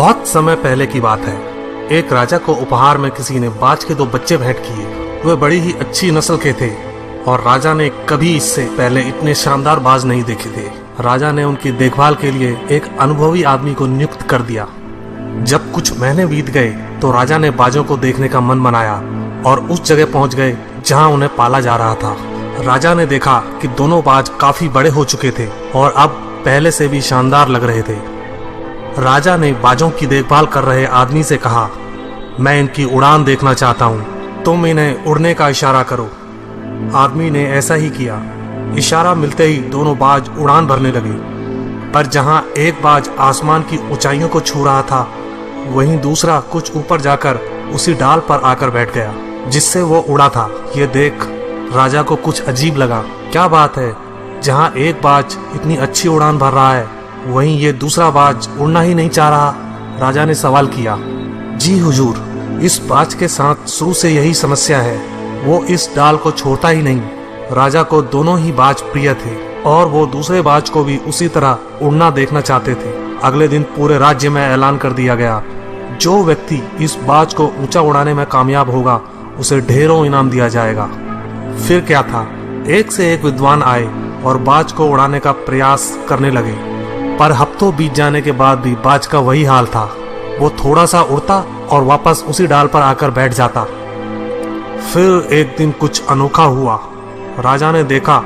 बहुत समय पहले की बात है। एक राजा को उपहार में किसी ने बाज के 2 बच्चे भेंट किए। वे बड़ी ही अच्छी नस्ल के थे और राजा ने कभी इससे पहले इतने शानदार बाज नहीं देखे थे। राजा ने उनकी देखभाल के लिए एक अनुभवी आदमी को नियुक्त कर दिया। जब कुछ महीने बीत गए तो राजा ने बाजों को देखने का मन बनाया और उस जगह पहुंच गए जहां उन्हें पाला जा रहा था। राजा ने देखा कि दोनों बाज काफी बड़े हो चुके थे और अब पहले से भी शानदार लग रहे थे। राजा ने बाजों की देखभाल कर रहे आदमी से कहा, मैं इनकी उड़ान देखना चाहता हूँ, तुम इन्हें उड़ने का इशारा करो। आदमी ने ऐसा ही किया। इशारा मिलते ही दोनों बाज उड़ान भरने लगे, पर जहां एक बाज आसमान की ऊंचाइयों को छू रहा था, वहीं दूसरा कुछ ऊपर जाकर उसी डाल पर आकर बैठ गया जिससे वो उड़ा था। ये देख राजा को कुछ अजीब लगा। क्या बात है, जहां एक बाज इतनी अच्छी उड़ान भर रहा है, वहीं ये दूसरा बाज उड़ना ही नहीं चाह रहा। राजा ने सवाल किया, जी हुजूर, इस बाज के साथ शुरू से यही समस्या है, वो इस डाल को छोड़ता ही नहीं। राजा को दोनों ही बाज प्रिय थे और वो दूसरे बाज को भी उसी तरह उड़ना देखना चाहते थे। अगले दिन पूरे राज्य में ऐलान कर दिया गया, जो व्यक्ति इस बाज को ऊंचा उड़ाने में कामयाब होगा उसे ढेरों इनाम दिया जाएगा। फिर क्या था, एक से एक विद्वान आए और बाज को उड़ाने का प्रयास करने लगे, पर हफ्तों बीत जाने के बाद भी बाज का वही हाल था। वो थोड़ा सा उड़ता और वापस उसी डाल पर आकर बैठ जाता। फिर एक दिन कुछ अनोखा हुआ। राजा ने देखा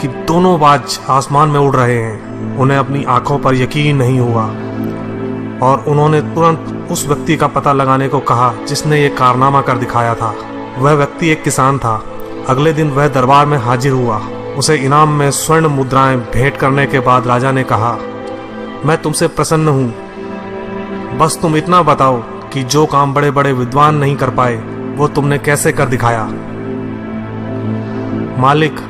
कि दोनों बाज आसमान में उड़ रहे हैं। उन्हें अपनी आंखों पर यकीन नहीं हुआ और उन्होंने तुरंत उस व्यक्ति का पता लगाने को कहा जिसने ये कारनामा कर दिखाया था। वह व्यक्ति एक किसान था। अगले दिन वह दरबार में हाजिर हुआ। उसे इनाम में स्वर्ण मुद्राएं भेंट करने के बाद राजा ने कहा, मैं तुमसे प्रसन्न हूं, बस तुम इतना बताओ कि जो काम बड़े बड़े विद्वान नहीं कर पाए वो तुमने कैसे कर दिखाया। मालिक,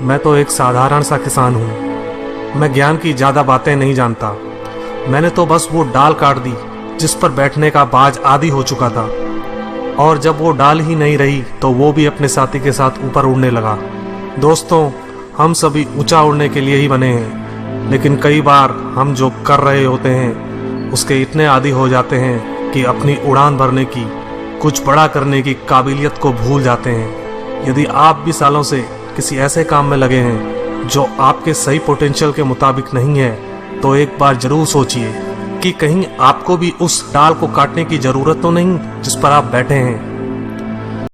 मैं तो एक साधारण सा किसान हूं। मैं ज्ञान की ज्यादा बातें नहीं जानता। मैंने तो बस वो डाल काट दी जिस पर बैठने का बाज आदी हो चुका था, और जब वो डाल ही नहीं रही तो वो भी अपने साथी के साथ ऊपर उड़ने लगा। दोस्तों, हम सभी ऊंचा उड़ने के लिए ही बने हैं, लेकिन कई बार हम जो कर रहे होते हैं उसके इतने आदी हो जाते हैं कि अपनी उड़ान भरने की, कुछ बड़ा करने की काबिलियत को भूल जाते हैं। यदि आप भी सालों से किसी ऐसे काम में लगे हैं जो आपके सही पोटेंशियल के मुताबिक नहीं है, तो एक बार जरूर सोचिए कि कहीं आपको भी उस डाल को काटने की जरूरत तो नहीं जिस पर आप बैठे हैं।